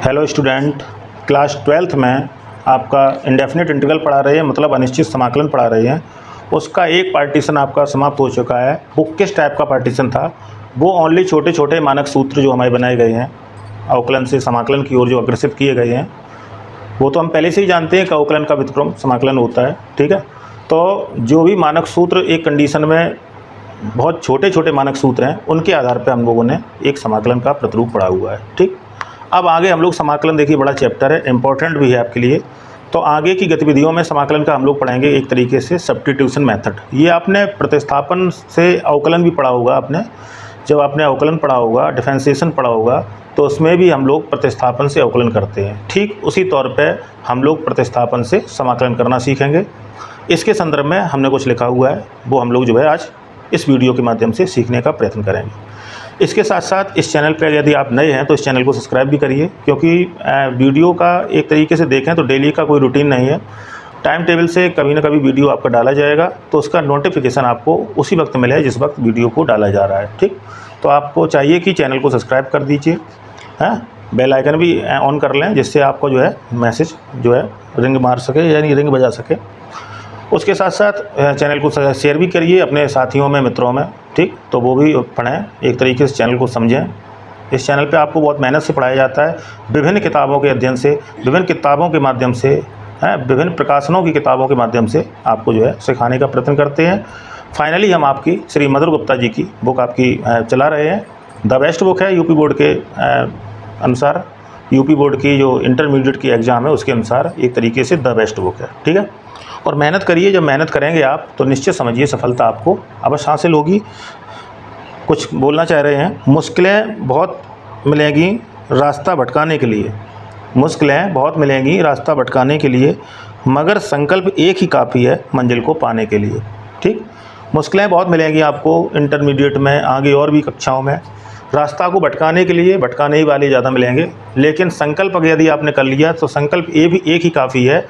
Hello student, class 12th में आपका indefinite integral पढ़ा रहे हैं, मतलब अनिश्चित समाकलन पढ़ा रहे हैं। उसका एक पार्टीशन आपका समाप्त हो चुका है। वो किस टाइप का पार्टीशन था? वो ओनली छोटे छोटे मानक सूत्र जो हमारे बनाए गए हैं अवकलन से समाकलन की ओर जो अग्रसित किए गए हैं, वो तो हम पहले से ही जानते हैं कि अवकलन का व्युत्क्रम समाकलन होता है। ठीक है, तो जो भी मानक सूत्र एक कंडीशन में बहुत छोटे छोटे मानक सूत्र हैं, उनके आधार पर हम लोगों ने एक समाकलन का प्रतिरूप पढ़ा हुआ है। ठीक, अब आगे हम लोग समाकलन, देखिए बड़ा चैप्टर है, इंपॉर्टेंट भी है आपके लिए। तो आगे की गतिविधियों में समाकलन का हम लोग पढ़ेंगे एक तरीके से सब्स्टिट्यूशन मेथड। ये आपने प्रतिस्थापन से अवकलन भी पढ़ा होगा। आपने जब आपने अवकलन पढ़ा होगा, डिफरेंशिएशन पढ़ा होगा, तो उसमें भी हम लोग प्रतिस्थापन से अवकलन करते हैं। ठीक उसी तौर पे हम लोग प्रतिस्थापन से समाकलन करना सीखेंगे। इसके संदर्भ में हमने कुछ लिखा हुआ है, वो हम लोग जो है आज इस वीडियो के माध्यम से सीखने का प्रयत्न करेंगे। इसके साथ साथ इस चैनल पर यदि आप नए हैं तो इस चैनल को सब्सक्राइब भी करिए, क्योंकि वीडियो का एक तरीके से देखें तो डेली का कोई रूटीन नहीं है। टाइम टेबल से कभी ना कभी वीडियो आपका डाला जाएगा, तो उसका नोटिफिकेशन आपको उसी वक्त मिले जिस वक्त वीडियो को डाला जा रहा है। ठीक, तो आपको चाहिए कि चैनल को सब्सक्राइब कर दीजिए, हाँ, बेल आइकन भी ऑन कर लें, जिससे आपको जो है मैसेज जो है रिंग मार सके, यानी रिंग बजा सके। उसके साथ साथ चैनल को शेयर भी करिए अपने साथियों में, मित्रों में। ठीक, तो वो भी पढ़ें, एक तरीके से चैनल को समझें। इस चैनल पे आपको बहुत मेहनत से पढ़ाया जाता है, विभिन्न किताबों के अध्ययन से, विभिन्न किताबों के माध्यम से, विभिन्न प्रकाशनों की किताबों के माध्यम से आपको जो है सिखाने का प्रयत्न करते हैं। फाइनली हम आपकी श्री मधुर गुप्ता जी की बुक आपकी चला रहे हैं। द बेस्ट बुक है यूपी बोर्ड के अनुसार, यूपी बोर्ड की जो इंटरमीडिएट की एग्ज़ाम है उसके अनुसार एक तरीके से द बेस्ट बुक है। ठीक है, और मेहनत करिए। जब मेहनत करेंगे आप तो निश्चित समझिए सफलता आपको अवश्य हासिल होगी। कुछ बोलना चाह रहे हैं, मुश्किलें बहुत मिलेंगी रास्ता भटकाने के लिए, मुश्किलें बहुत मिलेंगी रास्ता भटकाने के लिए, मगर संकल्प एक ही काफ़ी है मंजिल को पाने के लिए। ठीक, मुश्किलें बहुत मिलेंगी आपको इंटरमीडिएट में, आगे और भी कक्षाओं में। रास्ता को भटकाने के लिए भटकाने ही वाले ज़्यादा मिलेंगे, लेकिन संकल्प यदि आपने कर लिया तो संकल्प एक ही काफ़ी है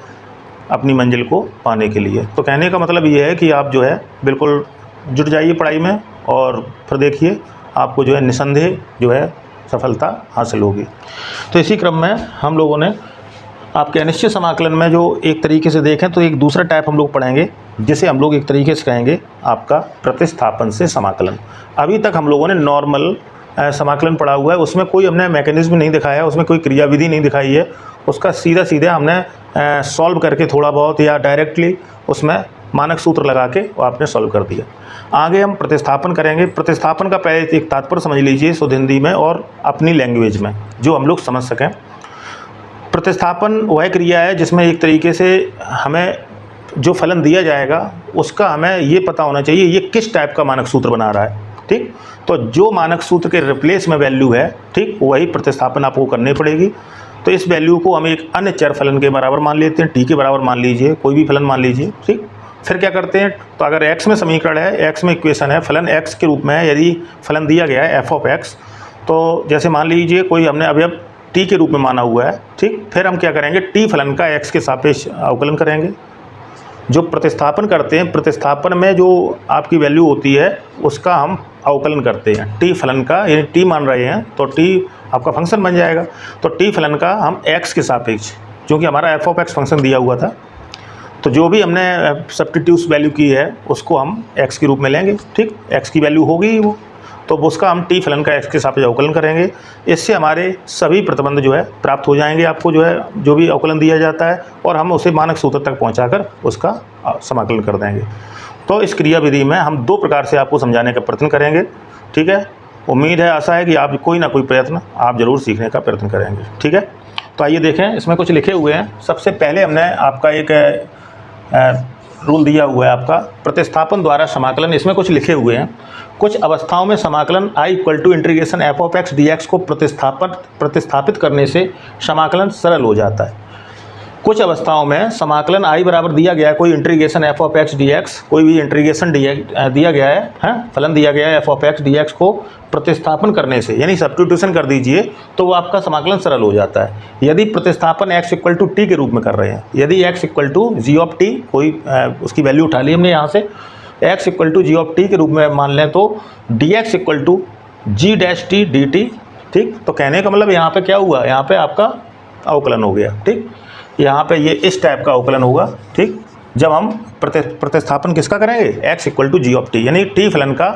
अपनी मंजिल को पाने के लिए। तो कहने का मतलब ये है कि आप जो है बिल्कुल जुट जाइए पढ़ाई में, और फिर देखिए आपको जो है निसंदेह जो है सफलता हासिल होगी। तो इसी क्रम में हम लोगों ने आपके अनिश्चित समाकलन में जो एक तरीके से देखें तो एक दूसरा टाइप हम लोग पढ़ेंगे, जिसे हम लोग एक तरीके से कहेंगे आपका प्रतिस्थापन से समाकलन। अभी तक हम लोगों ने नॉर्मल समाकलन पढ़ा हुआ है, उसमें कोई हमने मैकेनिज्म नहीं दिखाया, उसमें कोई क्रियाविधि नहीं दिखाई है। उसका सीधा सीधा हमने सॉल्व करके थोड़ा बहुत या डायरेक्टली उसमें मानक सूत्र लगा के वो आपने सॉल्व कर दिया। आगे हम प्रतिस्थापन करेंगे। प्रतिस्थापन का पहले एक तात्पर्य समझ लीजिए शुद्ध हिंदी में और अपनी लैंग्वेज में, जो हम लोग समझ सकें। प्रतिस्थापन वह क्रिया है जिसमें एक तरीके से हमें जो फलन दिया जाएगा उसका हमें ये पता होना चाहिए ये किस टाइप का मानक सूत्र बना रहा है। ठीक, तो जो मानक सूत्र के रिप्लेस में वैल्यू है, ठीक, वही प्रतिस्थापन आपको करनी पड़ेगी। तो इस वैल्यू को हम एक अन्य चर फलन के बराबर मान लेते हैं, टी के बराबर मान लीजिए, कोई भी फलन मान लीजिए। ठीक, फिर क्या करते हैं, तो अगर x में समीकरण है, x में इक्वेशन है, फलन x के रूप में है, यदि फलन दिया गया है f ऑफ x, तो जैसे मान लीजिए कोई हमने अवयव t के रूप में माना हुआ है। ठीक, फिर हम क्या करेंगे, t फलन का x के सापेक्ष अवकलन करेंगे। जो प्रतिस्थापन करते हैं, प्रतिस्थापन में जो आपकी वैल्यू होती है उसका हम अवकलन करते हैं t फलन का, यानी t मान रहे हैं तो t आपका फंक्शन बन जाएगा। तो t फलन का हम x के सापेक्ष, क्योंकि हमारा f ऑफ x फंक्शन दिया हुआ था, तो जो भी हमने सब्स्टिट्यूट वैल्यू की है उसको हम x के रूप में लेंगे। ठीक, x की वैल्यू होगी वो, तो उसका हम t फलन का x के सापेक्ष अवकलन करेंगे। इससे हमारे सभी प्रतिबंध जो है प्राप्त हो जाएंगे आपको, जो है जो भी अवकलन दिया जाता है, और हम उसे मानक सूत्र तक पहुंचाकर उसका समाकलन कर देंगे। तो इस क्रियाविधि में हम दो प्रकार से आपको समझाने का प्रयत्न करेंगे। ठीक है, उम्मीद है, आशा है कि आप कोई ना कोई प्रयत्न आप ज़रूर सीखने का प्रयत्न करेंगे। ठीक है, तो आइए देखें, इसमें कुछ लिखे हुए हैं। सबसे पहले हमने आपका एक रूल दिया हुआ है आपका प्रतिस्थापन द्वारा समाकलन। इसमें कुछ लिखे हुए हैं, कुछ अवस्थाओं में समाकलन i = integration f of x dx को प्रतिस्थापित करने से समाकलन सरल हो जाता है। कुछ अवस्थाओं में समाकलन i बराबर दिया गया है, कोई integration f of x dx, कोई भी इंटीग्रेशन दिया गया है, फलन दिया गया है f ऑफ x dx को प्रतिस्थापन करने से, यानी सब्स्टिट्यूशन कर दीजिए, तो वो आपका समाकलन सरल हो जाता है। यदि प्रतिस्थापन x = t के रूप में कर रहे हैं, यदि x = g ऑफ t, कोई उसकी वैल्यू उठा ली हमने यहाँ से, x = g ऑफ t के रूप में मान लें, तो dx = g' t dt ठीक। तो कहने का मतलब यहाँ पे क्या हुआ, यहाँ पे आपका अवकलन हो गया, ठीक। यहाँ पे ये इस टाइप का अवकलन होगा, ठीक। जब हम प्रतिस्थापन किसका करेंगे, x equal to G of T, यानी टी फलन का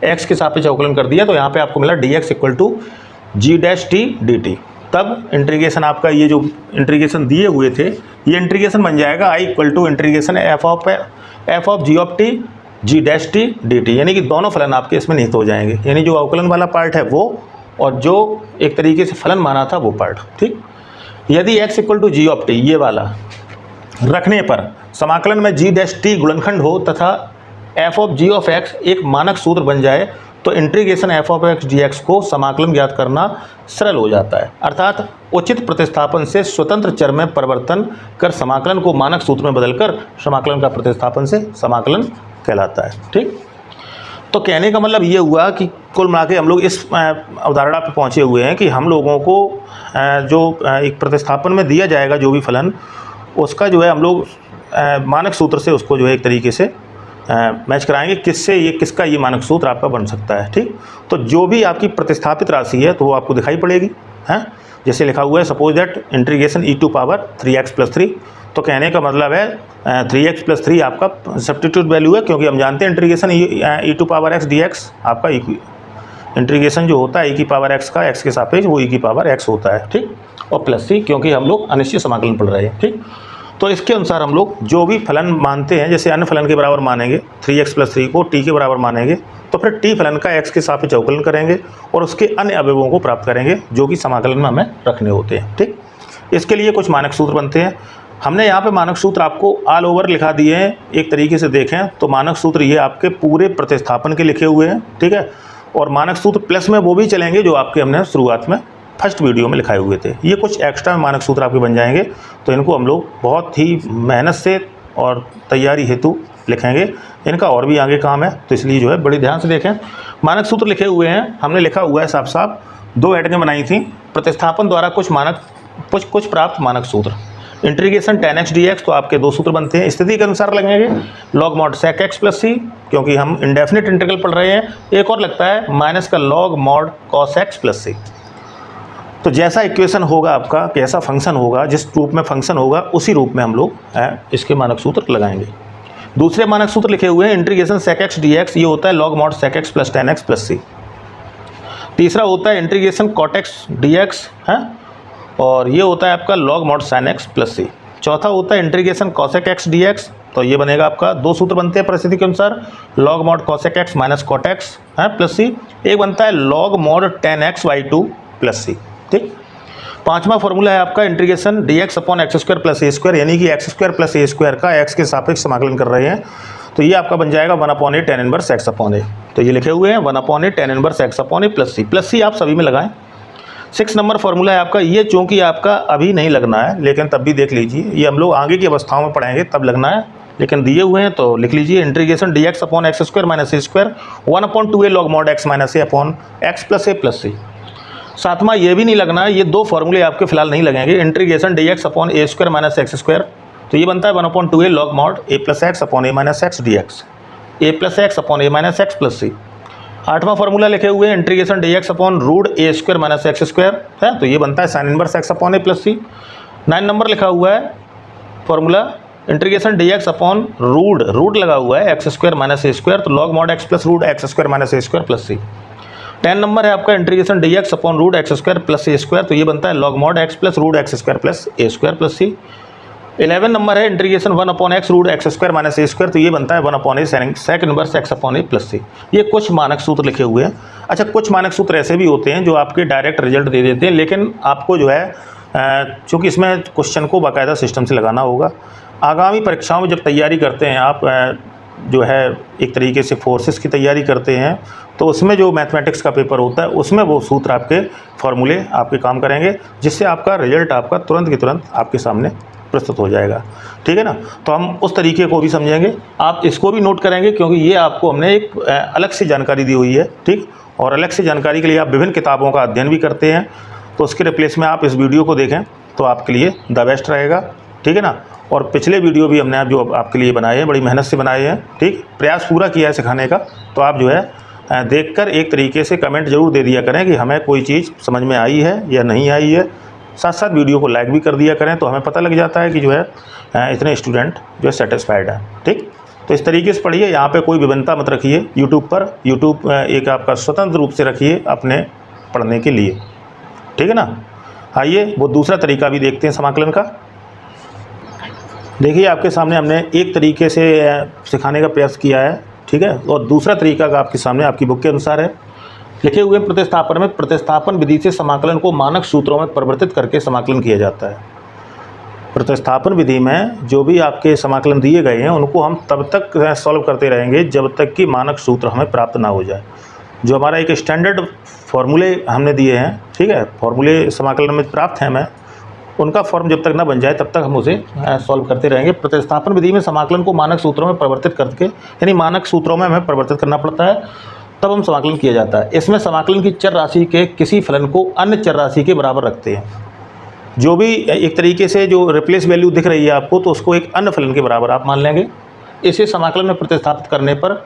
x के सापेक्ष अवकलन कर दिया, तो यहाँ पे आपको मिला dx equal to G dash T D T. तब इंटीग्रेशन आपका ये जो इंटीग्रेशन दिए हुए थे, ये इंटीग्रेशन बन जाएगा i equal to integration F of G of T G dash T D T, यानी कि दोनों फलन आपके इसमें निहित हो जाएंगे, यानी जो अवकलन वाला पार्ट है वो और जो एक तरीके से फलन माना था वो पार्ट, ठीक। यदि x equal to G of T ये वाला रखने पर समाकलन में जी डैश टी गुणनखंड हो तथा F of G of X एक मानक सूत्र बन जाए, तो integration F of X D X को समाकलन ज्ञात करना सरल हो जाता है। अर्थात उचित प्रतिस्थापन से स्वतंत्र चर में परिवर्तन कर समाकलन को मानक सूत्र में बदलकर समाकलन का प्रतिस्थापन से समाकलन कहलाता है, ठीक। तो कहने का मतलब ये हुआ कि कुल मिला के हम लोग इस अवधारणा पर पहुँचे हुए हैं कि हम लोगों को जो एक प्रतिस्थापन में दिया जाएगा जो भी फलन, उसका जो है हम लोग मानक सूत्र से उसको जो है एक तरीके से मैच कराएंगे, किससे ये किसका ये मानक सूत्र आपका बन सकता है, ठीक। तो जो भी आपकी प्रतिस्थापित राशि है तो वो आपको दिखाई पड़ेगी, हैं। जैसे लिखा हुआ है suppose that integration E to power 3x + 3, तो कहने का मतलब है 3x + 3 आपका सब्स्टिट्यूट वैल्यू है, क्योंकि हम जानते हैं integration E to power x dx आपका इंटीग्रेशन जो होता है e की पावर x का x के सापेक्ष वो e की पावर x होता है, ठीक। और +c क्योंकि हम लोग अनिश्चित समाकलन पढ़ रहे हैं, ठीक। तो इसके अनुसार हम लोग जो भी फलन मानते हैं, जैसे अन्य फलन के बराबर मानेंगे 3x + 3 को t के बराबर मानेंगे, तो फिर t फलन का x के सापेक्ष अवकलन करेंगे और उसके अन्य अवयवों को प्राप्त करेंगे जो कि समाकलन में हमें रखने होते हैं, ठीक। इसके लिए कुछ मानक सूत्र बनते हैं। हमने यहाँ पे मानक सूत्र आपको ऑल ओवर लिखा दिए हैं। एक तरीके से देखें तो मानक सूत्र ये आपके पूरे प्रतिस्थापन के लिखे हुए हैं, ठीक है। और मानक सूत्र प्लस में वो भी चलेंगे जो आपके हमने शुरुआत में फर्स्ट वीडियो में लिखाए हुए थे। ये कुछ एक्स्ट्रा मानक सूत्र आपके बन जाएंगे, तो इनको हम लोग बहुत ही मेहनत से और तैयारी हेतु लिखेंगे। इनका और भी आगे काम है, तो इसलिए जो है बड़ी ध्यान से देखें। मानक सूत्र लिखे हुए हैं, हमने लिखा हुआ है साफ साफ, 2 हेडिंगें बनाई थी। प्रतिस्थापन द्वारा कुछ प्राप्त मानक सूत्र, इंटीग्रेशन tan x dx, तो आपके 2 सूत्र बनते हैं, स्थिति के अनुसार लगेंगे log mod sec x + c, क्योंकि हम इंडेफिनिट इंटीग्रल पढ़ रहे हैं। एक और लगता है माइनस का log mod cos x + c। तो जैसा इक्वेशन होगा आपका, कैसा फंक्शन होगा, जिस रूप में फंक्शन होगा उसी रूप में हम लोग इसके मानक सूत्र लगाएंगे। दूसरे मानक सूत्र लिखे हुए हैं इंटीग्रेशन sec x dx, ये होता है log mod sec x + tan x + c। तीसरा होता है इंटीग्रेशन cot x dx है, और ये होता है आपका log mod sin x + c। चौथा होता है इंटीग्रेशन cosec x dx, तो ये बनेगा आपका 2 सूत्र बनते हैं परिस्थिति के अनुसार, log mod cosec x - cot x है + c। एक बनता है log mod tan x / 2 + c, ठीक। पांचवा फॉर्मूला है आपका इंटीग्रेशन dx/x² + a², यानी कि x² + a² का x के सापेक्ष समाकलन कर रहे हैं, तो ये आपका बन जाएगा 1/a tan इनवर्स x/a। तो ये लिखे हुए हैं 1/a tan inverse x/a + c आप सभी में लगाएं। 6 नंबर फॉर्मूला है आपका, ये चूँकि आपका अभी नहीं लगना है, लेकिन तब भी देख लीजिए, ये हम लोग आगे की अवस्थाओं में पढ़ेंगे तब लगना है, लेकिन दिए हुए हैं तो लिख लीजिए। Integration dx/x² - a² 1/2a log mod x - a x + a + c। सातवां ये भी नहीं लगना है, ये 2 फॉर्मूले आपके फिलहाल नहीं लगेंगे। इंटीग्रेशन dx/a² - x², तो ये बनता है 1/2a log mod a + x a - x dx, a + x a - x + c। 8वां formula लिखे हुए हैं इंटीग्रेशन dx/√a² - x² है, तो ये बनता है sin inverse x a + c। 9 number लिखा हुआ है फॉर्मूला इंटीग्रेशन dx/रूट लगा हुआ है x² - a², तो log mod x + √x² - a² + c। 10 number है आपका इंटीग्रेशन dx/√x² + a², तो ये बनता है log mod x + √x² + a² + c। 11 number है इंटीग्रेशन 1/x √x² - a², तो ये बनता है 1/a sec inverse x + c। ये कुछ मानक सूत्र लिखे हुए हैं। अच्छा, कुछ मानक सूत्र ऐसे भी होते हैं जो आपके डायरेक्ट रिजल्ट दे देते हैं, लेकिन आपको जो है चूँकि इसमें क्वेश्चन को बाकायदा सिस्टम से लगाना होगा। आगामी परीक्षाओं में जब तैयारी करते हैं आप, जो है एक तरीके से फोर्सेस की तैयारी करते हैं, तो उसमें जो मैथमेटिक्स का पेपर होता है उसमें वो सूत्र आपके फॉर्मूले आपके काम करेंगे, जिससे आपका रिजल्ट आपका तुरंत की तुरंत आपके सामने प्रस्तुत हो जाएगा, ठीक है ना। तो हम उस तरीके को भी समझेंगे, आप इसको भी नोट करेंगे, क्योंकि ये आपको हमने एक अलग से जानकारी दी हुई है, ठीक। और अलग से जानकारी के लिए आप विभिन्न किताबों का अध्ययन भी करते हैं, तो उसके रिप्लेस में आप इस वीडियो को देखें तो आपके लिए द बेस्ट रहेगा, ठीक है ना। और पिछले वीडियो भी हमने जो आपके लिए बनाए हैं, बड़ी मेहनत से बनाए हैं, ठीक। प्रयास पूरा किया है सिखाने का, तो आप जो है देखकर एक तरीके से कमेंट ज़रूर दे दिया करें कि हमें कोई चीज़ समझ में आई है या नहीं आई है। साथ साथ वीडियो को लाइक भी कर दिया करें, तो हमें पता लग जाता है कि जो है इतने स्टूडेंट जो है सेटिस्फाइड हैं। ठीक, तो इस तरीके से पढ़िए, यहाँ पे कोई विभिन्नता मत रखिए। यूट्यूब एक आपका स्वतंत्र रूप से रखिए अपने पढ़ने के लिए, ठीक है ना। आइए वो दूसरा तरीका भी देखते हैं समाकलन का। देखिए आपके सामने हमने एक तरीके से सिखाने का प्रयास किया है, ठीक है, और दूसरा तरीका का आपके सामने आपकी बुक के अनुसार है। लिखे हुए प्रतिस्थापन में प्रतिस्थापन विधि से समाकलन को मानक सूत्रों में परिवर्तित करके समाकलन किया जाता है। प्रतिस्थापन विधि में जो भी आपके समाकलन दिए गए हैं उनको हम तब तक सॉल्व करते रहेंगे जब तक कि मानक सूत्र हमें प्राप्त ना हो जाए। जो हमारा एक स्टैंडर्ड फॉर्मूले हमने दिए हैं, ठीक है, फॉर्मूले समाकलन में प्राप्त हैं हमें, उनका फॉर्म जब तक ना बन जाए तब तक हम उसे सॉल्व करते रहेंगे। प्रतिस्थापन विधि में समाकलन को मानक सूत्रों में परिवर्तित करके, यानी मानक सूत्रों में हमें परिवर्तित करना पड़ता है, तब हम समाकलन किया जाता है। इसमें समाकलन की चर राशि के किसी फलन को अन्य चर राशि के बराबर रखते हैं। जो भी एक तरीके से जो रिप्लेस वैल्यू दिख रही है आपको, तो उसको एक अन्य फलन के बराबर आप मान लेंगे। इसे समाकलन में प्रतिस्थापित करने पर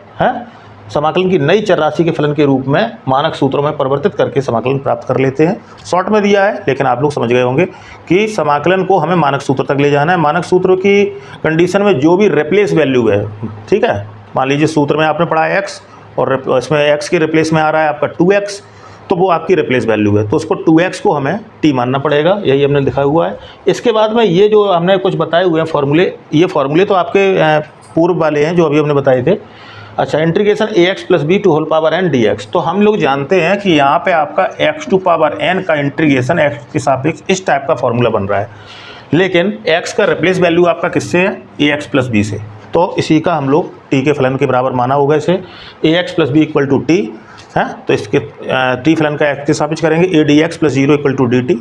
समाकलन की नई चर राशि के फलन के रूप में मानक सूत्रों में परिवर्तित करके समाकलन प्राप्त कर लेते हैं। शॉर्ट में दिया है, लेकिन आप लोग समझ गए होंगे कि समाकलन को हमें मानक सूत्र तक ले जाना है। मानक सूत्र की कंडीशन में जो भी रिप्लेस वैल्यू है, ठीक है, मान लीजिए सूत्र में आपने पढ़ा है x और इसमें x के रिप्लेस में आ रहा है आपका 2x, तो वो आपकी रिप्लेस वैल्यू है, तो उसको 2x को हमें t मानना पड़ेगा। यही हमने लिखा हुआ है। इसके बाद में ये जो हमने कुछ बताए हुए हैं फॉर्मूले, ये फॉर्मूले तो आपके पूर्व वाले हैं जो अभी हमने बताए थे। अच्छा, integration ax plus B to whole power n dx, तो हम लोग जानते हैं कि यहाँ पे आपका x टू पावर n का इंटीग्रेशन x के सापेक्ष इस टाइप का फॉर्मूला बन रहा है, लेकिन x का रिप्लेस वैल्यू आपका किससे है, ax प्लस बी से, तो इसी का हम लोग t के फलन के बराबर माना होगा इसे। ax plus B equal to T है, तो इसके t फलन का x के सापेक्ष करेंगे, a dx plus 0 equal to D T,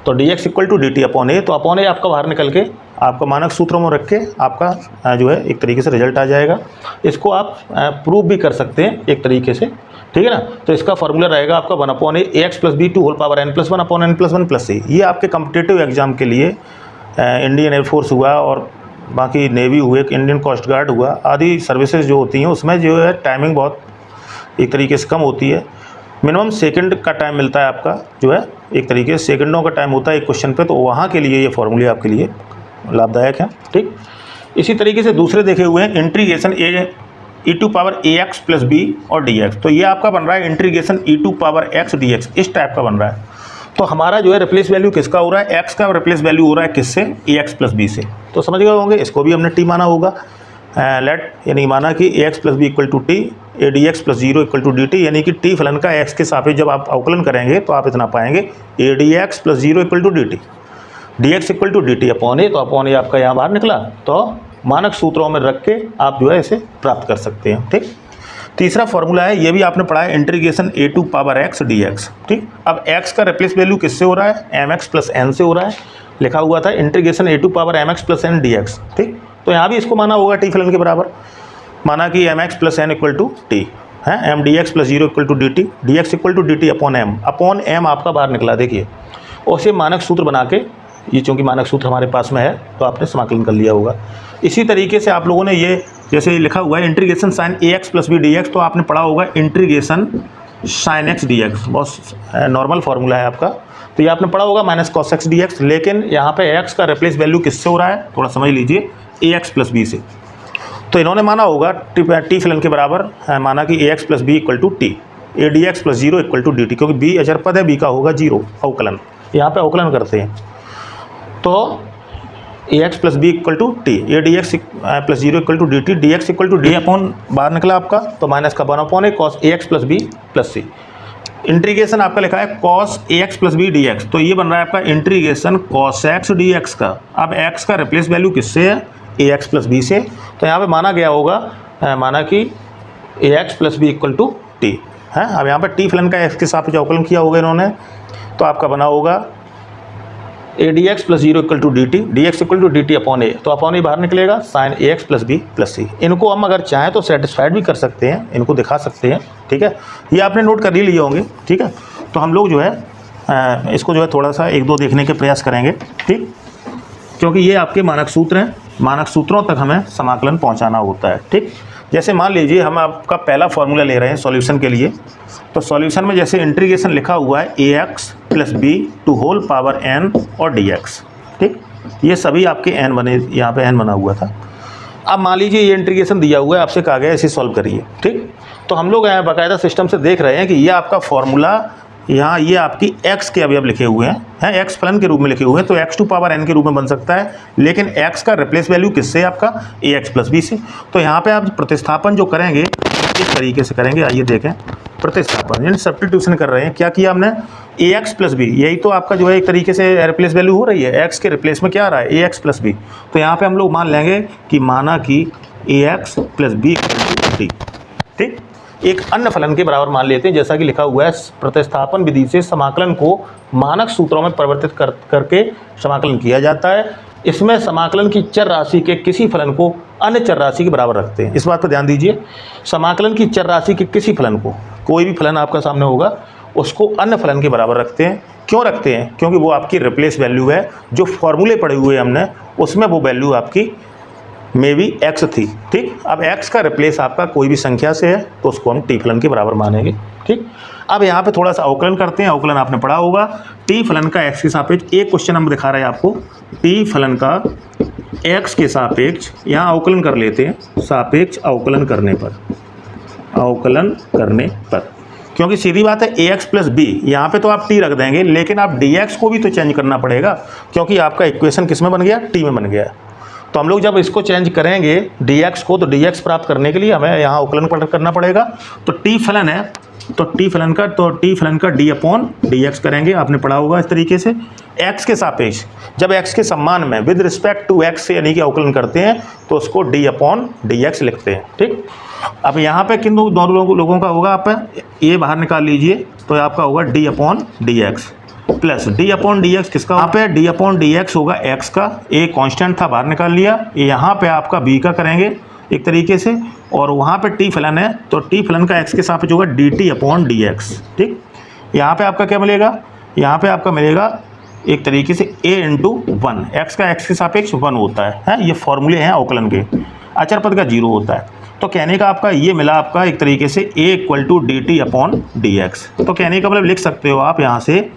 तो dx equal to D T upon a, तो अपॉन a आपका बाहर निकल के आपका मानक सूत्रों में रख के आपका जो है एक तरीके से रिजल्ट आ जाएगा। इसको आप प्रूव भी कर सकते हैं एक तरीके से, ठीक है ना। तो इसका फॉर्मूला रहेगा आपका 1 upon A x plus B to whole power n plus 1 upon n plus 1 plus C. ये आपके कॉम्पिटिटिव एग्जाम के लिए इंडियन एयरफोर्स हुआ और बाकी नेवी हुए, इंडियन कोस्ट गार्ड हुआ, आदि सर्विसेज जो होती हैं उसमें जो है टाइमिंग बहुत एक तरीके से कम होती है। मिनिमम सेकंड का टाइम मिलता है आपका, जो है एक तरीके से सेकंडों का टाइम होता है एक क्वेश्चन पे, तो वहाँ के लिए ये फॉर्मूले आपके लिए लाभदायक है। ठीक, इसी तरीके से दूसरे देखे हुए हैं integration E to power A x plus B और डी एक्स, तो ये आपका बन रहा है integration E to power X D X, इस टाइप का बन रहा है। तो हमारा जो है रिप्लेस वैल्यू किसका हो रहा है, एक्स का रिप्लेस वैल्यू हो रहा है किससे, ए एक्स प्लस बी से, तो समझ गए होंगे। इसको भी हमने टी माना होगा, लेट यानी माना कि ए x plus B equal to T A D x plus 0 equal to D T, यानी कि टी फलन का एक्स के सापेक्ष जब आप अवकलन करेंगे तो आप इतना पाएंगे A D x plus 0 equal to D T, D x equal to D T upon ए, तो अपॉन ए आपका यहाँ बाहर निकला, तो मानक सूत्रों में रख के आप जो है इसे प्राप्त कर सकते हैं। ठीक, तीसरा फॉर्मूला है, ये भी आपने पढ़ा है, integration A to power X D X. ठीक, अब एक्स का रिप्लेस वैल्यू किससे हो रहा है, एम एक्स प्लस एन से हो रहा है, लिखा हुआ था integration A to power M X plus N D X. ठीक, तो यहाँ भी इसको माना होगा टी फलन के बराबर, माना कि M X plus N equal to T है, M D x plus 0 equal to D x equal to D T upon M आपका बाहर निकला, देखिए, और उसे मानक सूत्र बना के, ये चूँकि मानक सूत्र हमारे पास में है तो आपने समाकलन कर लिया होगा। इसी तरीके से आप लोगों ने ये जैसे लिखा हुआ है इंटीग्रेशन साइन ए x plus B D X, तो आपने पढ़ा होगा integration sine X D X, बहुत नॉर्मल फार्मूला है आपका, तो ये आपने पढ़ा होगा minus cos X D X, लेकिन यहाँ पे एक्स का रिप्लेस वैल्यू किससे हो रहा है, थोड़ा समझ लीजिए, ए एक्स प्लस बी से, तो इन्होंने माना होगा टी फलन के बराबर, माना कि ए x plus B equal to T A D x plus 0 equal to D T, क्योंकि बी अचर पद है, बी का होगा 0 अवकलन, यहाँ पे अवकलन करते हैं, तो A x plus B equal to T A D x plus 0 equal to D T D x equal to D upon बाहर निकला आपका, तो माइनस का 1 अपॉन ए कॉस ए x plus B plus C. Integration आपका लिखा है कॉस ए x plus B D X, तो ये बन रहा है आपका integration cos X D x का। अब एक्स का रिप्लेस वैल्यू किससे है, ए एक्स प्लस बी से, तो यहाँ पे माना गया होगा, माना कि ए x plus B equal to T है। अब यहाँ पे टी फलन का एक्स के साथ जो अवकलन किया होगा इन्होंने, तो आपका बना होगा A D x plus 0 equal to D x equal to D T upon ए, तो अपॉन ए बाहर निकलेगा साइन ए x plus B plus C. इनको हम अगर चाहें तो सेटिस्फाइड भी कर सकते हैं, इनको दिखा सकते हैं, ठीक है, ये आपने नोट कर ही लिए होंगे। ठीक है, तो हम लोग जो है इसको जो है थोड़ा सा 1-2 देखने के प्रयास करेंगे, ठीक, क्योंकि ये आपके मानक सूत्र हैं, मानक सूत्रों तक हमें समाकलन पहुँचाना होता है। ठीक, जैसे मान लीजिए हम आपका पहला फॉर्मूला ले रहे हैं सॉल्यूशन के लिए, तो सॉल्यूशन में जैसे इंटीग्रेशन लिखा हुआ है ax + b to whole power n और dx, ठीक, ये सभी आपके n बने, यहाँ पे n बना हुआ था। अब मान लीजिए ये इंटीग्रेशन दिया हुआ है, आपसे कहा गया है इसे सॉल्व करिए, ठीक। तो हम लोग यहाँ बाकायदा सिस्टम से देख रहे हैं कि ये आपका फॉर्मूला यहाँ ये आपकी x के अवयव लिखे हुए हैं x फलन के रूप में लिखे हुए हैं, तो x टू पावर n के रूप में बन सकता है, लेकिन x का रिप्लेस वैल्यू किससे आपका ax + b से। तो यहाँ पे आप प्रतिस्थापन जो करेंगे इस तरीके से करेंगे, आइए देखें। प्रतिस्थापन यानी सब्स्टिट्यूशन कर रहे हैं, क्या किया हमने, ax + b, यही तो आपका जो है एक तरीके से रिप्लेस वैल्यू हो रही है, x के रिप्लेस में क्या आ रहा है ax + b। तो यहाँ पे हम लोग मान लेंगे कि माना कि ax + b = t, ठीक। एक अन्य फलन के बराबर मान लेते हैं, जैसा कि लिखा हुआ है प्रतिस्थापन विधि से समाकलन को मानक सूत्रों में परिवर्तित करके समाकलन किया जाता है। इसमें समाकलन की चर राशि के किसी फलन को अन्य चर राशि के बराबर रखते हैं। इस बात पर ध्यान दीजिए, समाकलन की चर राशि के किसी फलन को, कोई भी फलन आपका सामने होगा उसको अन्य फलन के बराबर रखते हैं। क्यों रखते हैं, क्योंकि वो आपकी रिप्लेस वैल्यू है, जो फॉर्मूले पढ़े हुए हमने उसमें वो वैल्यू आपकी मे बी x थी, ठीक। अब x का रिप्लेस आपका कोई भी संख्या से है तो उसको हम t फलन के बराबर मानेंगे, ठीक। अब यहाँ पे थोड़ा सा अवकलन करते हैं, अवकलन आपने पढ़ा होगा, t फलन का x के सापेक्ष, एक क्वेश्चन हम दिखा रहे हैं आपको, t फलन का x के सापेक्ष, यहाँ अवकलन कर लेते हैं, सापेक्ष अवकलन करने पर, क्योंकि सीधी बात है ax + b, यहाँ पे तो आप t रख देंगे, लेकिन आप dx को भी तो चेंज करना पड़ेगा, क्योंकि आपका इक्वेशन किस में बन गया, t में बन गया। तो हम लोग जब इसको चेंज करेंगे dx को, तो dx प्राप्त करने के लिए हमें यहाँ अवकलन करना पड़ेगा। तो t फलन है, तो t फलन का d/dx करेंगे, आपने पढ़ा होगा इस तरीके से। x के सापेक्ष, जब x के सम्मान में विद रिस्पेक्ट टू x से यानी कि अवकलन करते हैं तो उसको d/dx लिखते हैं, ठीक। अब यहाँ पे किन दोनों लोगों का होगा, आप ये बाहर निकाल लीजिए, तो आपका होगा d/dx प्लस d/dx किसका, यहाँ पे d/dx होगा x का, एक कांस्टेंट था बाहर निकाल लिया, यहाँ पे आपका b का करेंगे एक तरीके से, और वहाँ पे t फलन है, तो t फलन का x के सापेक्ष होगा dt/dx, ठीक। यहाँ पे आपका क्या मिलेगा, यहाँ पे आपका मिलेगा एक तरीके से a × 1, x का x के सापेक्ष 1 होता है, ये फॉर्मूले हैं अवकलन के, अचर पद का 0 होता है। तो कहने का आपका ये मिला आपका एक तरीके से a = dt/dx। तो कहने का मतलब लिख सकते हो आप यहाँ से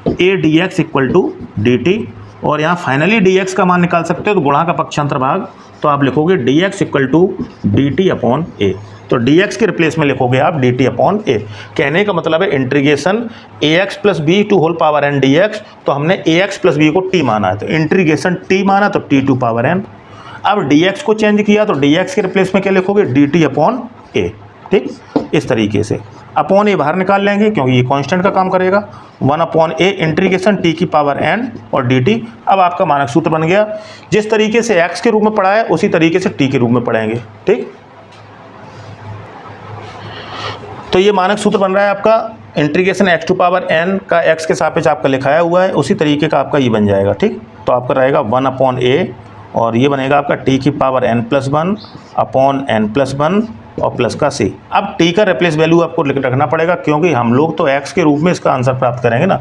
a dx = dt, और यहाँ फाइनली dx का मान निकाल सकते हो, तो गुणा का पक्षांतर भाग, तो आप लिखोगे dx = dt/a, तो dx के रिप्लेस में लिखोगे आप dt/a। कहने का मतलब है integration ax + b to whole power n dx, तो हमने ax + b को t माना है, तो इंटीग्रेशन t माना तो t टू पावर n। अब dx को चेंज किया तो dx के रिप्लेस में क्या लिखोगे, dt/a, ठीक। इस तरीके से अपॉन ए बाहर निकाल लेंगे, क्योंकि ये कांस्टेंट का काम करेगा, 1/a इंटीग्रेशन t की पावर n और dt। अब आपका मानक सूत्र बन गया, जिस तरीके से x के रूप में पढ़ा है उसी तरीके से t के रूप में पढ़ेंगे, ठीक। तो ये मानक सूत्र बन रहा है आपका, integration x to power n का x के सापेक्ष आपका लिखाया हुआ है, उसी तरीके का आपका ये बन जाएगा, ठीक। तो आपका रहेगा 1/a, और ये बनेगा आपका t की पावर n+1/n+1 और प्लस का c। अब t का रिप्लेस वैल्यू आपको रखना पड़ेगा, क्योंकि हम लोग तो x के रूप में इसका आंसर प्राप्त करेंगे ना,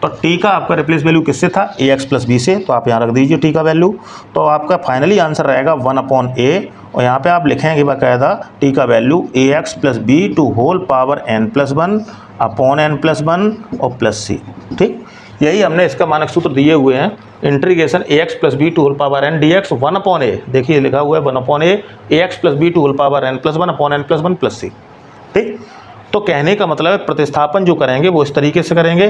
तो t का आपका रिप्लेस वैल्यू किससे था, ax + b से, तो आप यहाँ रख दीजिए t का वैल्यू। तो आपका फाइनली आंसर रहेगा 1/a, और यहाँ पे आप लिखेंगे बाकायदा t का value ax + b to whole power n+1/n+1 और प्लस c, ठीक। यही हमने इसका मानक सूत्र दिए हुए हैं, integration ax + b to whole power n dx 1/a, देखिए लिखा हुआ है 1/a ax + b to whole power n+1/n+1 plus c, ठीक। तो कहने का मतलब है प्रतिस्थापन जो करेंगे वो इस तरीके से करेंगे,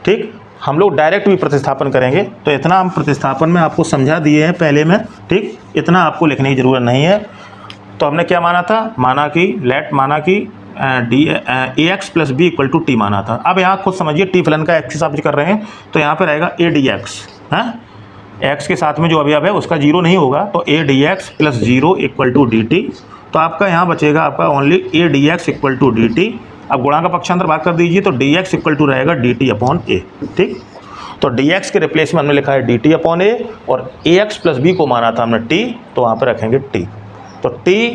ठीक। हम लोग डायरेक्ट भी प्रतिस्थापन करेंगे, तो इतना हम प्रतिस्थापन में आपको समझा दिए हैं पहले में, ठीक। इतना आपको लिखने की ज़रूरत नहीं है। तो हमने क्या माना था, माना कि ax + b = t माना था। अब यहाँ खुद समझिए t फलन का x के साथ कर रहे हैं, तो यहाँ पे रहेगा a dx, x के साथ में जो अवयव है उसका 0 नहीं होगा, तो a dx + 0 = dt। तो आपका यहाँ बचेगा आपका ओनली a dx = dt। अब गुणा का पक्षांतर भाग कर दीजिए, तो dx = रहेगा dt/a, ठीक। तो dx के रिप्लेस में हमने लिखा है dt/a, और ax + b को माना था हमने t, तो वहाँ पर रखेंगे t। तो t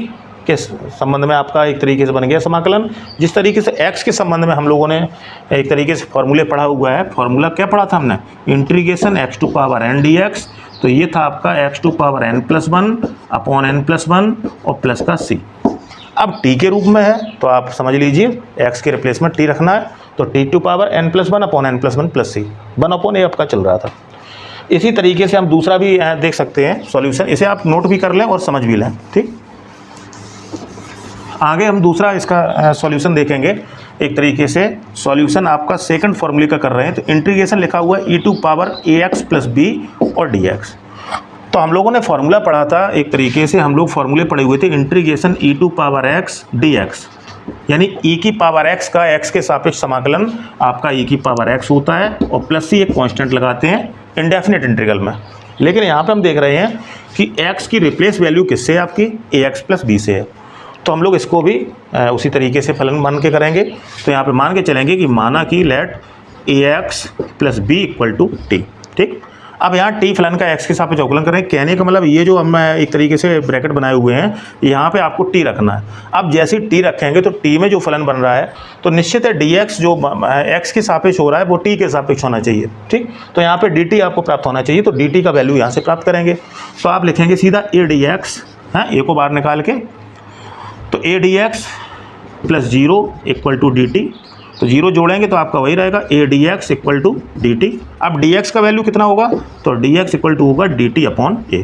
के संबंध में आपका एक तरीके से बन गया समाकलन। जिस तरीके से x के संबंध में हम लोगों ने एक तरीके से फॉर्मूले पढ़ा हुआ है, फॉर्मूला क्या पढ़ा था हमने, integration x to power n dx, तो ये था आपका x टू पावर n+1/n+1 और प्लस का c, अब टी के रूप में है तो आप समझ लीजिए एक्स के रिप्लेसमेंट टी रखना है, तो T to power n plus one upon n plus one plus C, 1/a आपका चल रहा था। इसी तरीके से हम दूसरा भी देख सकते हैं सॉल्यूशन, इसे आप नोट भी कर लें और समझ भी लें। ठीक, आगे हम दूसरा इसका सॉल्यूशन देखेंगे। एक तरीके से सॉल्यूशन आपका सेकंड फॉर्मूले का कर रहे हैं, तो इंटीग्रेशन लिखा हुआ है e to power ax plus B और dx। तो हम लोगों ने फार्मूला पढ़ा था, एक तरीके से हम लोग फार्मूले पढ़े हुए थे, integration e to power x dx, यानी e की पावर x का x के सापेक्ष समाकलन आपका e की पावर x होता है, और प्लस सी एक कांस्टेंट लगाते हैं इंडेफिनिट इंटीग्रल में। लेकिन यहाँ पे हम देख रहे हैं कि x की रिप्लेस वैल्यू किससे है, आपकी ax प्लस बी से है, तो हम लोग इसको भी उसी तरीके से फलन मान के करेंगे। तो यहाँ पे मान के चलेंगे कि माना कि let ax plus B equal to T. ठीक, अब यहाँ टी फलन का x के सापेक्ष अवकलन करें, कहने का मतलब ये जो हम एक तरीके से ब्रैकेट बनाए हुए हैं, यहाँ पे आपको टी रखना है। अब जैसे ही टी रखेंगे तो टी में जो फलन बन रहा है तो निश्चित है dx जो x के सापेक्ष हो रहा है वो t के सापेक्ष होना चाहिए। ठीक, तो यहाँ पे dt आपको प्राप्त होना चाहिए, तो dt का वैल्यू यहाँ से प्राप्त करेंगे। तो आप लिखेंगे सीधा a dx, a को बाहर निकाल के, तो a dx plus zero equal to D T, तो जीरो जोड़ेंगे तो आपका वही रहेगा a dx equal to D T. अब dx का वैल्यू कितना होगा, तो dx इक्वल टू होगा dt अपॉन a,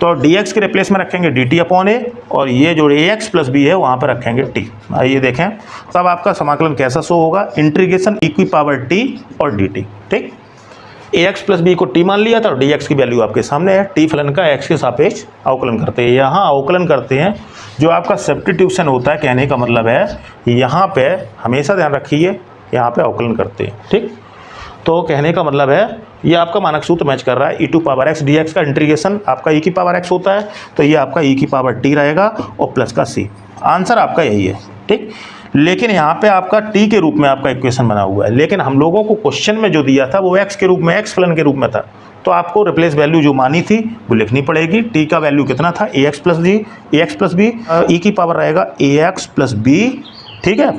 तो dx के रिप्लेस में रखेंगे dt अपॉन a, और ये जो ax प्लस b है वहाँ पर रखेंगे t। आइए देखें तब आपका समाकलन कैसा शो होगा, इंटीग्रेशन e की पावर t और dt। ठीक, ax प्लस बी को t मान लिया था और dx की वैल्यू आपके सामने है, t फलन का x के सापेक्ष अवकलन करते हैं। यहाँ अवकलन करते हैं, जो आपका सब्स्टिट्यूशन होता है, कहने का मतलब है यहाँ पे हमेशा ध्यान रखिए, यहाँ पे अवकलन करते हैं। ठीक, तो कहने का मतलब है ये आपका मानक सूत्र मैच कर रहा है, e to power x dx का इंटीग्रेशन आपका e की पावर x होता है, तो ये आपका e की पावर t रहेगा और प्लस का c। आंसर आपका यही है। ठीक, लेकिन यहाँ पे आपका t के रूप में आपका इक्वेशन बना हुआ है, लेकिन हम लोगों को क्वेश्चन में जो दिया था वो x के रूप में, x फलन के रूप में था, तो आपको रिप्लेस वैल्यू जो मानी थी वो लिखनी पड़ेगी। t का वैल्यू कितना था, ax प्लस बी, e की पावर रहेगा ax प्लस बी। ठीक है,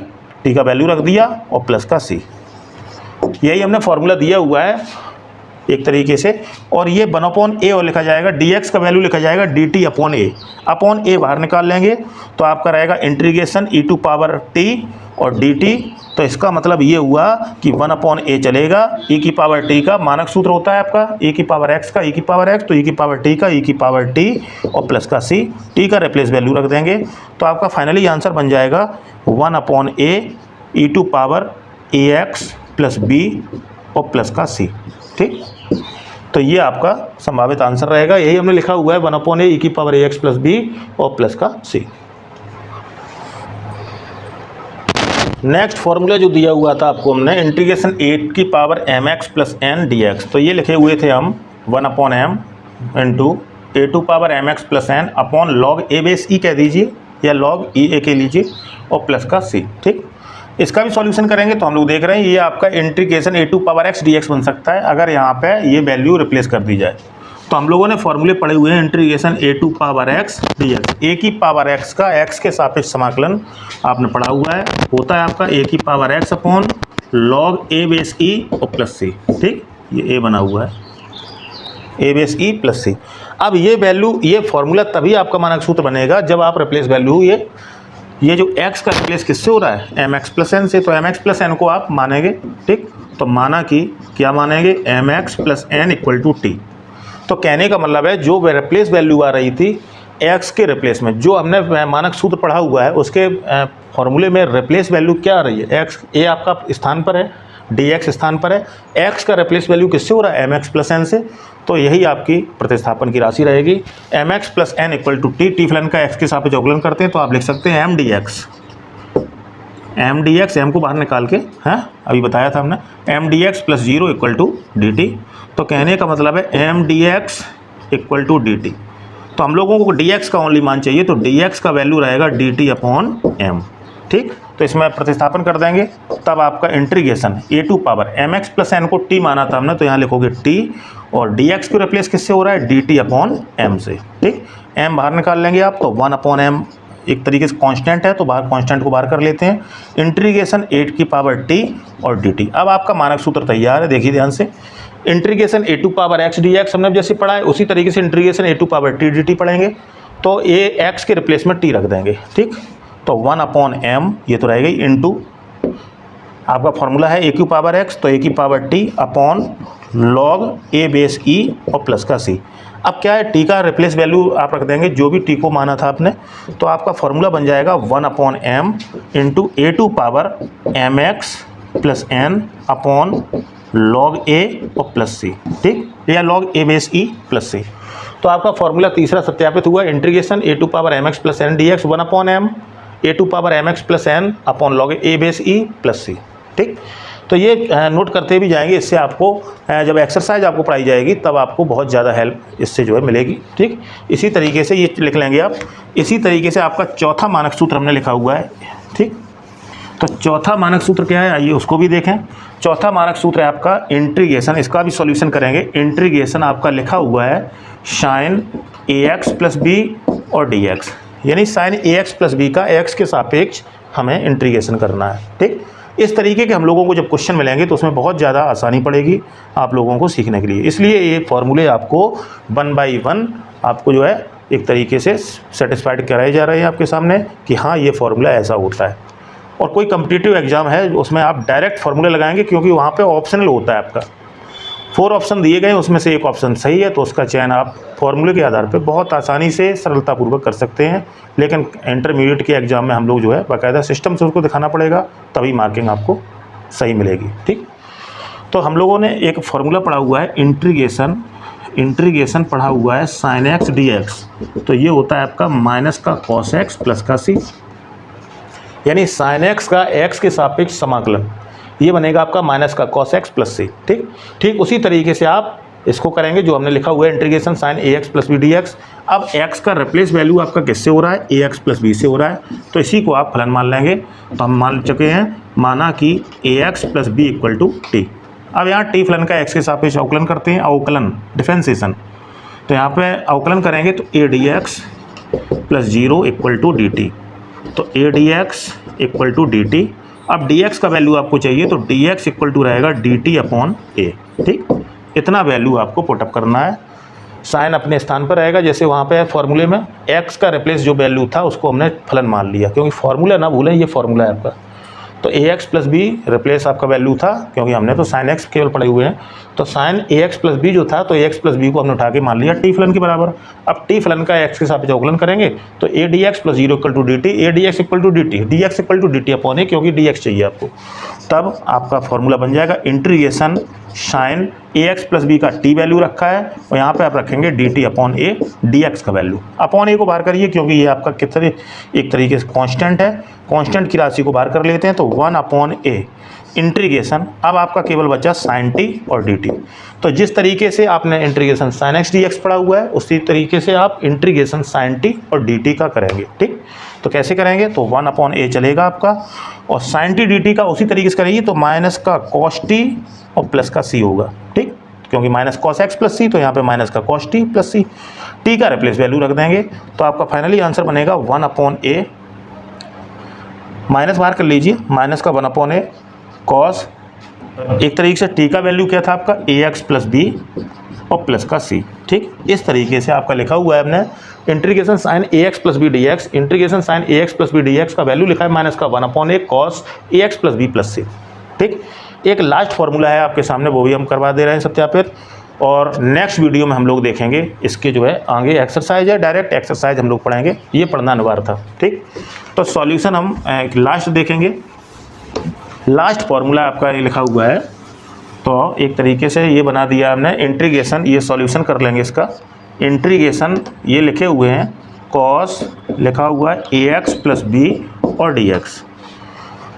t का वैल्यू रख दिया और प्लस का c, यही हमने फॉर्मूला दिया हुआ है एक तरीके से, और ये 1/a और लिखा जाएगा, dx का वैल्यू लिखा जाएगा dt अपॉन a बाहर निकाल लेंगे तो आपका रहेगा integration e to power t और dt। तो इसका मतलब ये हुआ कि 1/a चलेगा, e की पावर t का मानक सूत्र होता है आपका e की पावर x का e की पावर x, तो e की पावर t का e की पावर t और प्लस का c, t का रिप्लेस वैल्यू रख देंगे तो आपका फाइनली आंसर बन जाएगा 1/a e to power ax plus b और प्लस का c। ठीक, तो ये आपका संभावित आंसर रहेगा, यही हमने लिखा हुआ है 1/a e की पावर ax प्लस b और प्लस का c। नेक्स्ट फॉर्मूला जो दिया हुआ था आपको हमने, इंटीग्रेशन 8 की power mx plus n dx, तो ये लिखे हुए थे हम 1/m into a to power mx plus n upon log a base e कह दीजिए या लॉग e a के लीजिए और प्लस का c। ठीक, इसका भी सॉल्यूशन करेंगे तो हम लोग देख रहे हैं ये आपका integration a to power x dx बन सकता है अगर यहाँ पे ये वैल्यू रिप्लेस कर दी जाए। तो हम लोगों ने फॉर्मूले पढ़े हुए हैं, integration a to power x dx, a की पावर x का x के सापेक्ष समाकलन आपने पढ़ा हुआ है, होता है आपका a की power x upon log a base e और प्लस c। ठीक, ये a बना हुआ है, a base e plus c। अब ये वैल्यू, ये फॉर्मूला तभी आपका मानक सूत्र बनेगा जब आप रिप्लेस वैल्यू ये जो x का रिप्लेस किससे हो रहा है, mx प्लस n से, तो mx प्लस n को आप मानेंगे। ठीक, तो माना कि क्या मानेंगे, mx plus n equal to t। तो कहने का मतलब है जो रिप्लेस वैल्यू आ रही थी x के रिप्लेस में, जो हमने मानक सूत्र पढ़ा हुआ है उसके फॉर्मूले में रिप्लेस वैल्यू क्या आ रही है, x a आपका स्थान पर है, dx स्थान पर है, x का रिप्लेस वैल्यू किससे हो रहा है, mx प्लस n से, तो यही आपकी प्रतिस्थापन की राशि रहेगी। mx plus n equal to T, T फलन का x के सापेक्ष अवकलन करते हैं तो आप लिख सकते हैं m dx, m को बाहर निकाल के, हैं अभी बताया था हमने, m dx plus zero equal to dt। तो कहने का मतलब है m dx equal to dt, तो हम लोगों को dx का ओनली मान चाहिए, तो dx का वैल्यू रहेगा dt अपॉन m। ठीक, तो इसमें प्रतिस्थापन कर देंगे तब आपका integration a to power mx plus n को t माना था हमने, तो यहाँ लिखोगे t और dx को रिप्लेस किससे हो रहा है, dt अपॉन m से। ठीक, m बाहर निकाल लेंगे आप, तो 1/m एक तरीके से कांस्टेंट है तो बाहर कांस्टेंट को बाहर कर लेते हैं, इंटीग्रेशन 8 की पावर t और dt। अब आपका मानक सूत्र तैयार है, देखिए ध्यान से, integration a to power x dx हमने जैसे पढ़ा है उसी तरीके से integration a to power t dt पढ़ेंगे, तो a x के रिप्लेस में t रख देंगे। ठीक, तो 1/m ये तो रहेगा इंटू आपका फॉर्मूला है a की पावर x, तो a की power t upon log a base e और प्लस का c। अब क्या है, t का रिप्लेस वैल्यू आप रख देंगे जो भी t को माना था आपने, तो आपका फॉर्मूला बन जाएगा 1/m into a to power mx plus n upon log a और प्लस c, ठीक, या log a base e plus c। तो आपका फॉर्मूला तीसरा सत्यापित हुआ, integration A to power mx plus n dx 1/m a to power mx plus n upon log a base e plus c, ठीक। तो ये नोट करते भी जाएंगे, इससे आपको जब एक्सरसाइज आपको पढ़ाई जाएगी तब आपको बहुत ज़्यादा हेल्प इससे जो है मिलेगी, ठीक। इसी तरीके से ये लिख लेंगे आप। इसी तरीके से आपका चौथा मानक सूत्र हमने लिखा हुआ है, ठीक। तो चौथा मानक सूत्र क्या है, आइए उसको भी देखें। चौथा मानक सूत्र है आपका इंटीग्रेशन, इसका भी सॉल्यूशन करेंगे। इंटीग्रेशन आपका लिखा हुआ है साइन ax प्लस बी और dx, यानी साइन ax प्लस बी का x के सापेक्ष हमें इंटीग्रेशन करना है, ठीक। इस तरीके के हम लोगों को जब क्वेश्चन मिलेंगे तो उसमें बहुत ज़्यादा आसानी पड़ेगी आप लोगों को सीखने के लिए। इसलिए ये फॉर्मूले आपको 1 बाई 1 आपको जो है एक तरीके से सेटिस्फाइड कराए जा रहे हैं आपके सामने कि हाँ ये फार्मूला ऐसा होता है। और कोई कम्पिटिटिव एग्जाम है उसमें आप डायरेक्ट फार्मूले लगाएंगे, क्योंकि वहाँ पे ऑप्शनल होता है आपका। 4 ऑप्शन दिए गए, उसमें से एक ऑप्शन सही है तो उसका चयन आप फॉर्मूले के आधार पर बहुत आसानी से सरलतापूर्वक कर सकते हैं। लेकिन इंटरमीडिएट के एग्ज़ाम में हम लोग जो है बाकायदा सिस्टम से उसको दिखाना पड़ेगा, तभी मार्किंग आपको सही मिलेगी, ठीक। तो हम लोगों ने एक फार्मूला पढ़ा हुआ है इंटीग्रेशन पढ़ा हुआ है साइन एक्स डी एक्स, तो ये होता है आपका माइनस का कॉस एक्स प्लस का सी, यानी साइन एक्स का एक्स के सापेक्ष समाकलन, ये बनेगा आपका माइनस का कॉस एक्स प्लस सी, ठीक। ठीक उसी तरीके से आप इसको करेंगे जो हमने लिखा हुआ है इंटीग्रेशन साइन ए x plus B D X. अब एक्स का रिप्लेस वैल्यू आपका किससे हो रहा है, ए एक्स प्लस बी से हो रहा है, तो इसी को आप फलन मान लेंगे। तो हम मान चुके हैं, माना कि ए x plus B equal to t. अब यहाँ टी फलन का एक्स के सापेक्ष अवकलन करते हैं, अवकलन डिफरेंशिएशन। तो यहाँ पे अवकलन करेंगे तो a D x plus 0 equal to D T, तो a D x equal to D T. अब डी एक्स का वैल्यू आपको चाहिए तो डी एक्स इक्वल टू रहेगा डी टी अपॉन ए, ठीक। इतना वैल्यू आपको पुटअप करना है, साइन अपने स्थान पर रहेगा जैसे वहाँ पे है फॉर्मूले में। एक्स का रिप्लेस जो वैल्यू था उसको हमने फलन मान लिया, क्योंकि फार्मूला ना भूलें ये फार्मूला है आपका। तो A x plus be replace आपका वैल्यू था, क्योंकि हमने तो साइन एक्स केवल पढ़े हुए हैं, तो साइन ए एक्स प्लस बी जो था तो ए एक्स प्लस बी को हमने उठा के मान लिया टी फलन के बराबर। अब टी फलन का एक्स के साथ अवकलन करेंगे तो a D x plus 0 equal to D t, A D x equal to D T, D x equal to D T upon a, क्योंकि डी एक्स चाहिए आपको। तब आपका फॉर्मूला बन जाएगा इंटीग्रेशन साइन ए एक्स प्लस बी का T value रखा है और यहाँ पे आप रखेंगे डी टी अपॉन ए, डी एक्स का वैल्यू। अपॉन ए को बाहर करिए, क्योंकि ये आपका कितने एक तरीके से कांस्टेंट है, कांस्टेंट की राशि को बाहर कर लेते हैं तो 1 अपॉन ए इंटीग्रेशन। अब आपका केवल बचा साइन टी और डी टी। तो जिस तरीके से आपने integration sine X D x पढ़ा हुआ है उसी तरीके से आप इंटीग्रेशन साइन टी और डी टी का करेंगे, ठीक। तो कैसे करेंगे, तो 1 अपॉन ए चलेगा आपका, और साइन टी डी टी का उसी तरीके से करेंगे तो माइनस का कॉस टी और प्लस का सी होगा, ठीक, क्योंकि माइनस कॉस एक्स प्लस सी, तो यहाँ पे माइनस का कॉस टी प्लस सी, टी का रिप्लेस वैल्यू रख देंगे तो आपका फाइनली आंसर बनेगा 1 अपॉन ए, माइनस बाहर कर लीजिए, माइनस का 1 अपॉन ए कॉस, एक तरीके से टी का वैल्यू क्या था आपका ए एक्स प्लस बी और प्लस का सी, ठीक। इस तरीके से आपका लिखा हुआ है हमने इंटीग्रेशन साइन ए x plus B D x, integration sine ए x plus B D x का वैल्यू लिखा है माइनस का 1 अपॉन ए कॉस ए x plus B plus c, ठीक। एक लास्ट फार्मूला है आपके सामने, वो भी हम करवा दे रहे हैं सत्यापित, और नेक्स्ट वीडियो में हम लोग देखेंगे इसके जो है आगे एक्सरसाइज है, डायरेक्ट एक्सरसाइज हम लोग पढ़ेंगे, ये पढ़ना अनिवार्य था, ठीक। तो सॉल्यूशन हम लास्ट देखेंगे। लास्ट फार्मूला आपका ये लिखा हुआ है, तो एक तरीके से ये बना दिया हमने इंटीग्रेशन, ये सॉल्यूशन कर लेंगे इसका। इंटीग्रेशन ये लिखे हुए हैं कॉस लिखा हुआ है ए एक्स प्लस बी और डी एक्स,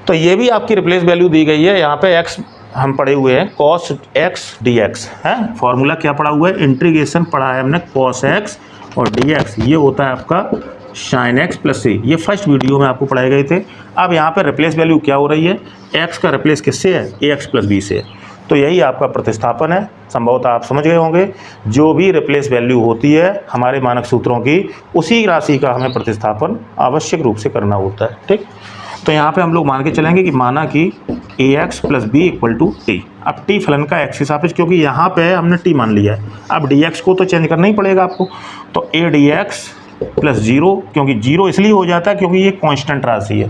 तो ये भी आपकी रिप्लेस वैल्यू दी गई है। यहाँ पे एक्स हम पढ़े हुए हैं कॉस एक्स डी एक्स है, फॉर्मूला क्या पढ़ा हुआ है, इंटीग्रेशन पढ़ा है हमने कॉस एक्स और डी एक्स, ये होता है आपका साइन एक्स प्लस सी, ये फर्स्ट वीडियो में आपको पढ़ाए गए थे। अब यहाँ पे रिप्लेस वैल्यू क्या हो रही है, एक्स का रिप्लेस किससे है, ए एक्स प्लस बी से, तो यही आपका प्रतिस्थापन है। संभवतः आप समझ गए होंगे, जो भी रिप्लेस वैल्यू होती है हमारे मानक सूत्रों की, उसी राशि का हमें प्रतिस्थापन आवश्यक रूप से करना होता है, ठीक। तो यहाँ पे हम लोग मान के चलेंगे कि माना कि ए x plus B equal to t. अब टी फलन का एक्स के सापेक्ष, क्योंकि यहाँ पे हमने टी मान लिया है, अब डी एक्स को तो चेंज करना ही पड़ेगा आपको, तो ए डी एक्स प्लस 0, क्योंकि 0 इसलिए हो जाता है क्योंकि ये कांस्टेंट राशि है।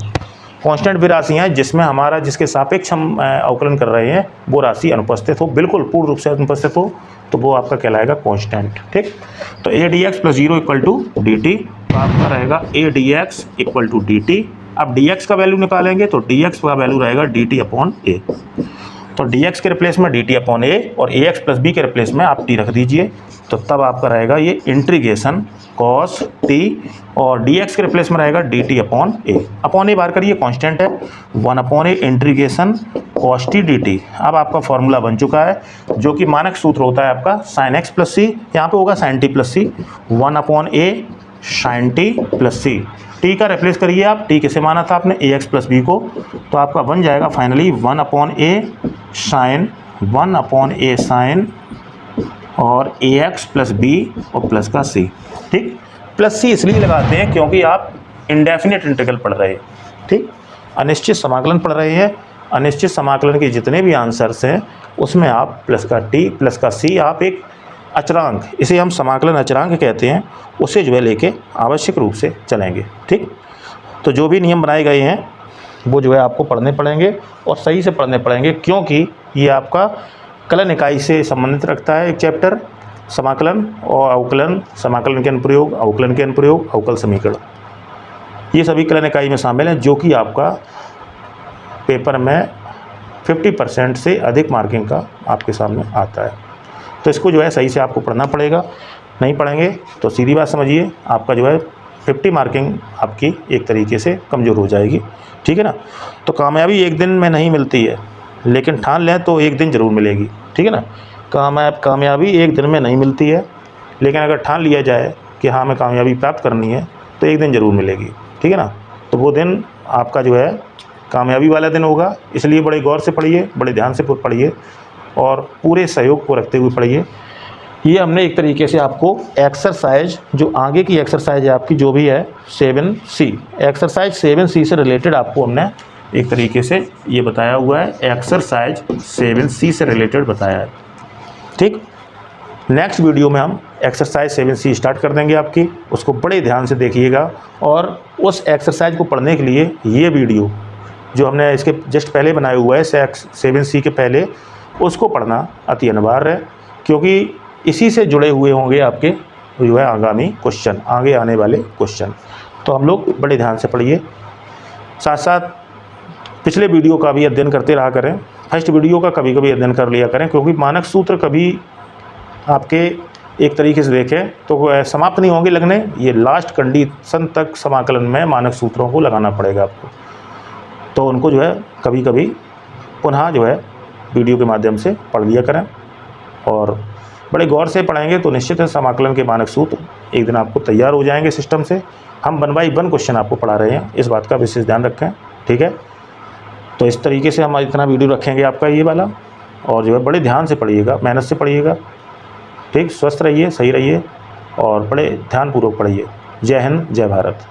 कांस्टेंट भी राशि है जिसमें हमारा जिसके सापेक्ष हम अवकलन कर रहे हैं वो राशि अनुपस्थित हो, बिल्कुल पूर्ण रूप से अनुपस्थित हो, तो वो आपका कहलाएगा कांस्टेंट। ठीक, तो a D x plus 0 equal to D T, तो आपका रहेगा a D x equal to D T. अब डी एक्स का वैल्यू निकालेंगे तो डी एक्स का वैल्यू रहेगा डी टी अपॉन ए। तो डी एक्स के रिप्लेस में डी टी अपॉन ए और ए एक्स प्लस बी के रिप्लेस में आप टी रख दीजिए, तो तब आपका रहेगा ये इंटीग्रेशन कॉस टी और डी एक्स के रिप्लेस में रहेगा d T upon a. Upon ए बाहर करिए, कांस्टेंट है, 1 upon a integration cos t D T. अब आपका फॉर्मूला बन चुका है जो कि मानक सूत्र होता है आपका साइन एक्स प्लस सी, यहाँ पे होगा साइन टी प्लस सी, 1 अपॉन ए साइन टी प्लस सी। टी का रिप्लेस करिए आप, टी किसे माना था आपने, ए एक्स प्लस बी को, तो आपका बन जाएगा फाइनली 1 अपॉन ए साइन, 1 अपॉन ए साइन और ए एक्स प्लस बी और प्लस का सी। ठीक, प्लस सी इसलिए लगाते हैं क्योंकि आप इंडेफिनिट इंटीग्रल पढ़ रहे हैं। ठीक, अनिश्चित समाकलन पढ़ रहे हैं। अनिश्चित समाकलन के जितने भी आंसर्स हैं उसमें आप प्लस का टी प्लस का सी, आप एक अचरांक, इसे हम समाकलन अचरांक कहते हैं, उसे जो है लेके आवश्यक रूप से चलेंगे। ठीक, तो जो भी नियम बनाए गए हैं वो जो है आपको पढ़ने पड़ेंगे और सही से पढ़ने पड़ेंगे, क्योंकि ये आपका कलन इकाई से संबंधित रखता है एक चैप्टर, समाकलन और अवकलन, समाकलन के अनुप्रयोग, अवकलन के अनुप्रयोग, अवकल समीकरण, ये सभी कलन इकाई में शामिल हैं, जो कि आपका पेपर में 50% से अधिक मार्किंग का आपके सामने आता है। तो इसको जो है सही से आपको पढ़ना पड़ेगा, नहीं पढ़ेंगे तो सीधी बात समझिए आपका जो है 50 मार्किंग आपकी एक तरीके से कमज़ोर हो जाएगी। ठीक है ना, तो कामयाबी एक दिन में नहीं मिलती है, लेकिन ठान लें तो एक दिन ज़रूर मिलेगी। ठीक है ना, कामयाबी एक दिन में नहीं मिलती है, लेकिन अगर ठान लिया जाए कि हाँ हमें कामयाबी प्राप्त करनी है तो एक दिन ज़रूर मिलेगी। ठीक है ना, तो वो दिन आपका जो है कामयाबी वाला दिन होगा, इसलिए बड़े गौर से पढ़िए, बड़े ध्यान से पढ़िए और पूरे सहयोग को रखते हुए पढ़िए। ये हमने एक तरीके से आपको एक्सरसाइज, जो आगे की एक्सरसाइज है आपकी जो भी है 7C, एक्सरसाइज 7C से रिलेटेड आपको हमने एक तरीके से ये बताया हुआ है, एक्सरसाइज 7C से रिलेटेड बताया है। ठीक, नेक्स्ट वीडियो में हम एक्सरसाइज 7C स्टार्ट कर देंगे आपकी, उसको बड़े ध्यान से देखिएगा और उस एक्सरसाइज को पढ़ने के लिए ये वीडियो जो हमने इसके जस्ट पहले बनाया हुआ है 7C के पहले, उसको पढ़ना अति अनिवार्य है, क्योंकि इसी से जुड़े हुए होंगे आपके जो है आगामी क्वेश्चन, आगे आने वाले क्वेश्चन। तो हम लोग बड़े ध्यान से पढ़िए, साथ साथ पिछले वीडियो का भी अध्ययन करते रहा करें, फर्स्ट वीडियो का कभी कभी अध्ययन कर लिया करें, क्योंकि मानक सूत्र कभी आपके एक तरीके से देखें तो समाप्त नहीं होंगे लगने, ये लास्ट कंडीशन तक समाकलन में मानक सूत्रों को लगाना पड़ेगा आपको, तो उनको जो है कभी कभी पुनः जो है वीडियो के माध्यम से पढ़ लिया करें और बड़े गौर से पढ़ेंगे तो निश्चित है समाकलन के मानक सूत्र एक दिन आपको तैयार हो जाएंगे सिस्टम से। हम 1 बाई 1 क्वेश्चन आपको पढ़ा रहे हैं, इस बात का विशेष ध्यान रखें। ठीक है, तो इस तरीके से हम इतना वीडियो रखेंगे आपका ये वाला, और जो है बड़े ध्यान से पढ़िएगा, मेहनत से पढ़िएगा। ठीक, स्वस्थ रहिए, सही रहिए और बड़े ध्यानपूर्वक पढ़िए। जय हिंद, जय भारत।